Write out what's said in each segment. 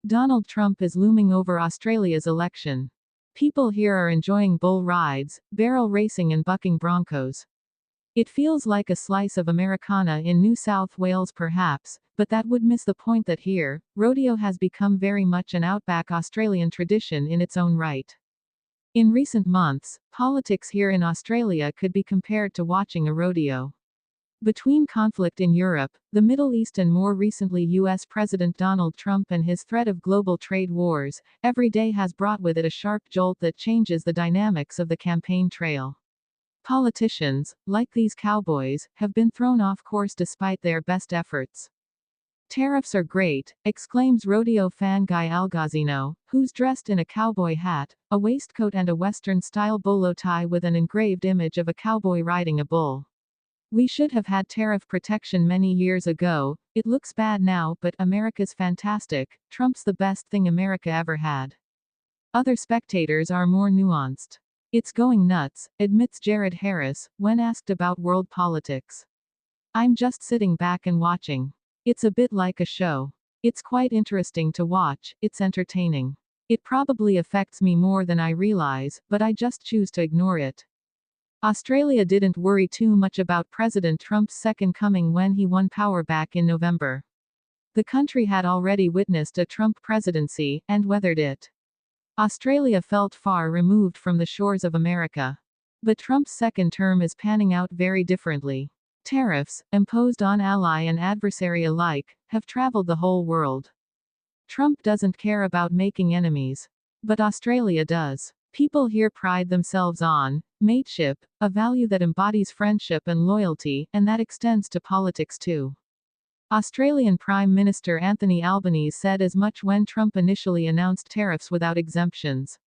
Donald Trump is looming over Australia's election. People here are enjoying bull rides, barrel racing, and bucking broncos. It feels like a slice of Americana in New South Wales, perhaps, but that would miss the point that here, rodeo has become very much an outback Australian tradition in its own right. In recent months, politics here in Australia could be compared to watching a rodeo. Between conflict in Europe, the Middle East, and more recently US President Donald Trump and his threat of global trade wars, every day has brought with it a sharp jolt that changes the dynamics of the campaign trail. Politicians, like these cowboys, have been thrown off course despite their best efforts. "Tariffs are great," exclaims rodeo fan Guy Algazino, who's dressed in a cowboy hat, a waistcoat, and a Western-style bolo tie with an engraved image of a cowboy riding a bull. "We should have had tariff protection many years ago. It looks bad now, but America's fantastic. Trump's the best thing America ever had." Other spectators are more nuanced. "It's going nuts," admits Jared Harris, when asked about world politics. "I'm just sitting back and watching. It's a bit like a show. It's quite interesting to watch, it's entertaining. It probably affects me more than I realize, but I just choose to ignore it." Australia didn't worry too much about President Trump's second coming when he won power back in November. The country had already witnessed a Trump presidency, and weathered it. Australia felt far removed from the shores of America. But Trump's second term is panning out very differently. Tariffs, imposed on ally and adversary alike, have traveled the whole world. Trump doesn't care about making enemies. But Australia does. People here pride themselves on mateship, a value that embodies friendship and loyalty, and that extends to politics too. Australian Prime Minister Anthony Albanese said as much when Trump initially announced tariffs without exemptions.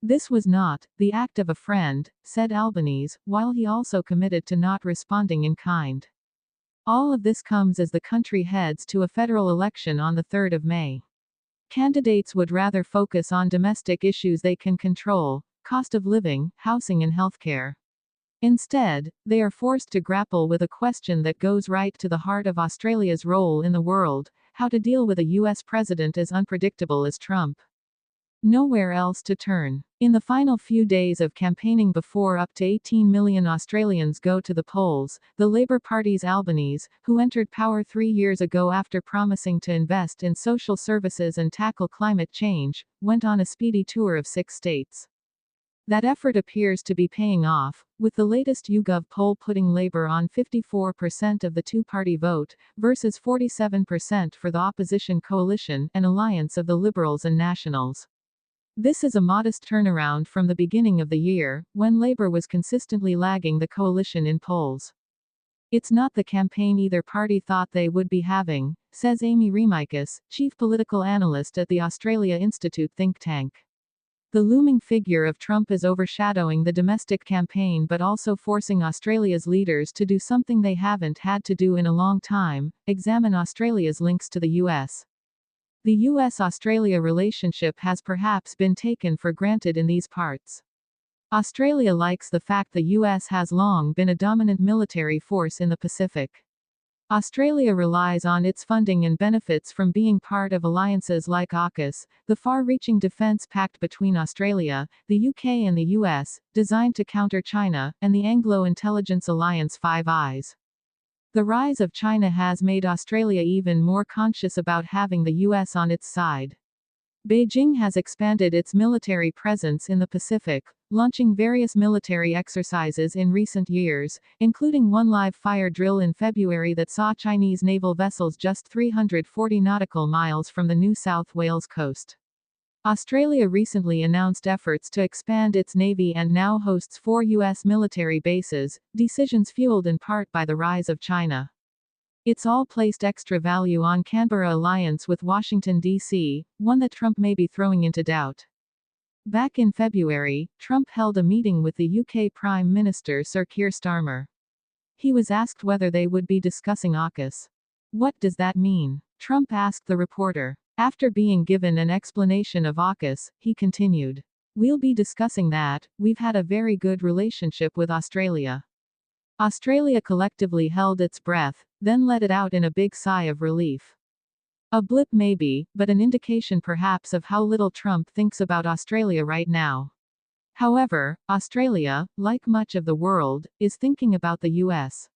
"This was not the act of a friend," said Albanese, while he also committed to not responding in kind. All of this comes as the country heads to a federal election on the 3rd of May. Candidates would rather focus on domestic issues they can control: cost of living, housing, and healthcare. Instead, they are forced to grapple with a question that goes right to the heart of Australia's role in the world: how to deal with a US president as unpredictable as Trump. Nowhere else to turn. In the final few days of campaigning before up to 18 million Australians go to the polls, the Labour Party's Albanese, who entered power 3 years ago after promising to invest in social services and tackle climate change, went on a speedy tour of 6 states. That effort appears to be paying off, with the latest YouGov poll putting Labour on 54% of the two-party vote, versus 47% for the opposition coalition, an alliance of the Liberals and Nationals. This is a modest turnaround from the beginning of the year, when Labour was consistently lagging the coalition in polls. "It's not the campaign either party thought they would be having," says Amy Remikis, chief political analyst at the Australia Institute think tank. "The looming figure of Trump is overshadowing the domestic campaign but also forcing Australia's leaders to do something they haven't had to do in a long time: examine Australia's links to the US. The US-Australia relationship has perhaps been taken for granted in these parts. Australia likes the fact the US has long been a dominant military force in the Pacific. Australia relies on its funding and benefits from being part of alliances like AUKUS, the far-reaching defense pact between Australia, the UK and the US, designed to counter China, and the Anglo-Intelligence Alliance Five Eyes. The rise of China has made Australia even more conscious about having the US on its side. Beijing has expanded its military presence in the Pacific, launching various military exercises in recent years, including one live-fire drill in February that saw Chinese naval vessels just 340 nautical miles from the New South Wales coast. Australia recently announced efforts to expand its navy and now hosts 4 US military bases, decisions fueled in part by the rise of China. It's all placed extra value on Canberra alliance with Washington, D.C., one that Trump may be throwing into doubt. Back in February, Trump held a meeting with the UK Prime Minister Sir Keir Starmer. He was asked whether they would be discussing AUKUS. "What does that mean?" Trump asked the reporter. After being given an explanation of AUKUS, he continued, "We'll be discussing that. We've had a very good relationship with Australia." Australia collectively held its breath, then let it out in a big sigh of relief. A blip maybe, but an indication perhaps of how little Trump thinks about Australia right now. However, Australia, like much of the world, is thinking about the US.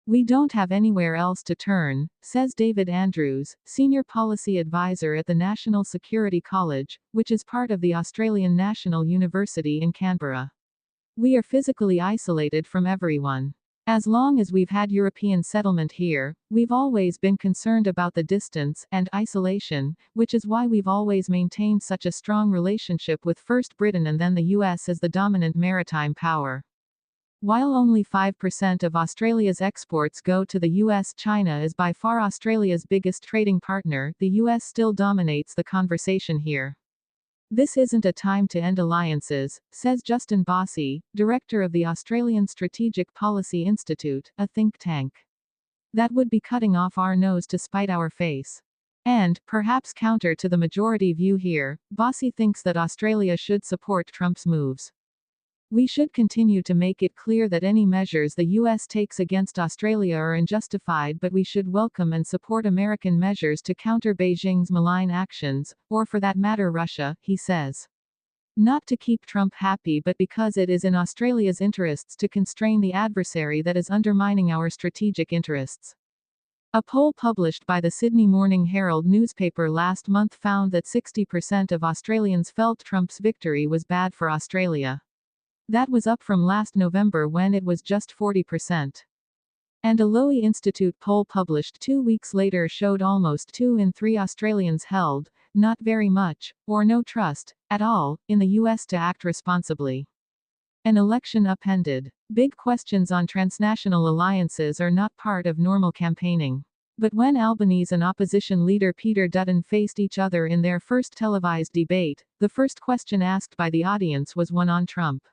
We don't have anywhere else to turn, says David Andrews, Senior Policy Advisor at the National Security College, which is part of the Australian National University in Canberra. We are physically isolated from everyone. As long as we've had European settlement here, we've always been concerned about the distance and isolation, which is why we've always maintained such a strong relationship with first Britain and then the US as the dominant maritime power. While only 5% of Australia's exports go to the US, China is by far Australia's biggest trading partner. The US still dominates the conversation here. This isn't a time to end alliances, says Justin Bossy, director of the Australian Strategic Policy Institute, a think tank. That would be cutting off our nose to spite our face. And, perhaps counter to the majority view here, Bossy thinks that Australia should support Trump's moves. We should continue to make it clear that any measures the US takes against Australia are unjustified, but we should welcome and support American measures to counter Beijing's malign actions, or for that matter Russia, he says. Not to keep Trump happy, but because it is in Australia's interests to constrain the adversary that is undermining our strategic interests. A poll published by the Sydney Morning Herald newspaper last month found that 60% of Australians felt Trump's victory was bad for Australia. That was up from last November when it was just 40%. And a Lowy Institute poll published 2 weeks later showed almost 2 in 3 Australians held, not very much, or no trust, at all, in the US to act responsibly. An election upended. Big questions on transnational alliances are not part of normal campaigning. But when Albanese and opposition leader Peter Dutton faced each other in their first televised debate, the first question asked by the audience was one on Trump.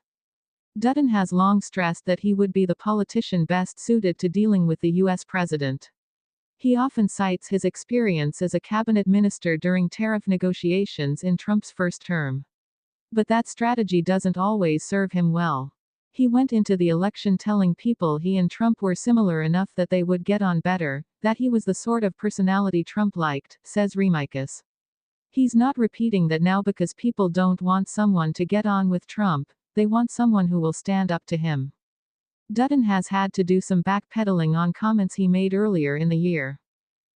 Dutton has long stressed that he would be the politician best suited to dealing with the US president. He often cites his experience as a cabinet minister during tariff negotiations in Trump's first term. But that strategy doesn't always serve him well. He went into the election telling people he and Trump were similar enough that they would get on better, that he was the sort of personality Trump liked, says Remicus. He's not repeating that now because people don't want someone to get on with Trump. They want someone who will stand up to him. Dutton has had to do some backpedaling on comments he made earlier in the year.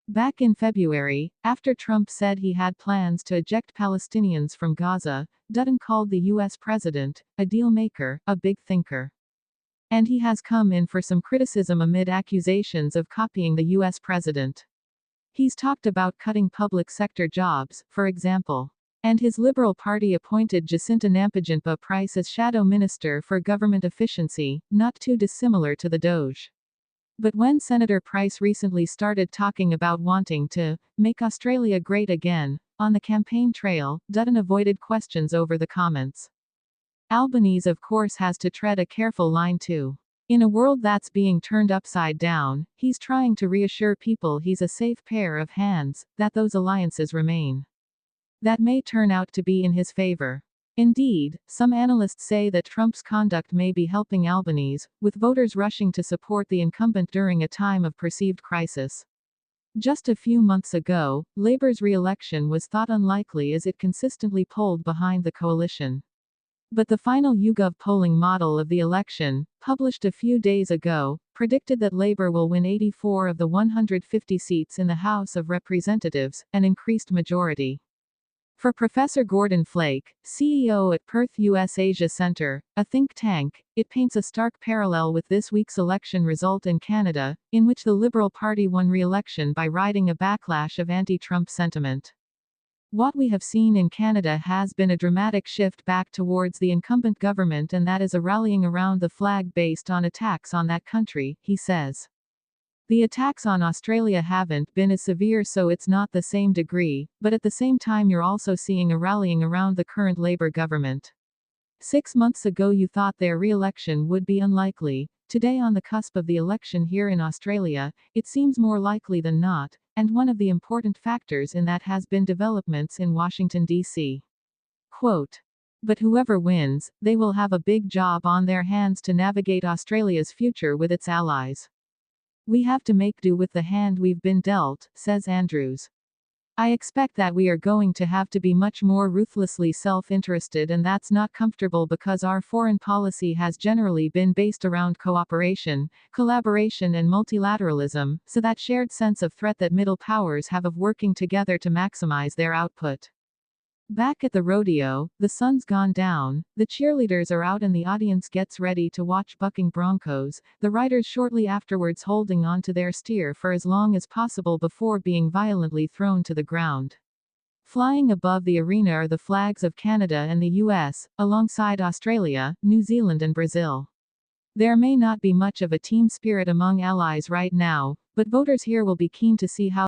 Back in February, after Trump said he had plans to eject Palestinians from Gaza, Dutton called the US president a deal maker, a big thinker. And he has come in for some criticism amid accusations of copying the US president. He's talked about cutting public sector jobs, for example. And his Liberal Party appointed Jacinta Nampijinpa Price as shadow minister for government efficiency, not too dissimilar to the Doge. But when Senator Price recently started talking about wanting to make Australia great again, on the campaign trail, Dutton avoided questions over the comments. Albanese of course has to tread a careful line too. In a world that's being turned upside down, he's trying to reassure people he's a safe pair of hands, that those alliances remain. That may turn out to be in his favor. Indeed, some analysts say that Trump's conduct may be helping Albanese, with voters rushing to support the incumbent during a time of perceived crisis. Just a few months ago, Labor's re-election was thought unlikely as it consistently polled behind the coalition. But the final YouGov polling model of the election, published a few days ago, predicted that Labor will win 84 of the 150 seats in the House of Representatives, an increased majority. For Professor Gordon Flake, CEO at Perth US Asia Centre, a think tank, it paints a stark parallel with this week's election result in Canada, in which the Liberal Party won re-election by riding a backlash of anti-Trump sentiment. What we have seen in Canada has been a dramatic shift back towards the incumbent government, and that is a rallying around the flag based on attacks on that country, he says. The attacks on Australia haven't been as severe, so it's not the same degree, but at the same time you're also seeing a rallying around the current Labor government. 6 months ago you thought their re-election would be unlikely. Today, on the cusp of the election here in Australia, it seems more likely than not, and one of the important factors in that has been developments in Washington, D.C. Quote, "But whoever wins, they will have a big job on their hands to navigate Australia's future with its allies. We have to make do with the hand we've been dealt," says Andrews. I expect that we are going to have to be much more ruthlessly self-interested, and that's not comfortable because our foreign policy has generally been based around cooperation, collaboration and multilateralism, so that shared sense of threat that middle powers have of working together to maximize their output. Back at the rodeo, the sun's gone down, the cheerleaders are out and the audience gets ready to watch bucking broncos, the riders shortly afterwards holding on to their steer for as long as possible before being violently thrown to the ground. Flying above the arena are the flags of Canada and the US, alongside Australia, New Zealand and Brazil. There may not be much of a team spirit among allies right now, but voters here will be keen to see how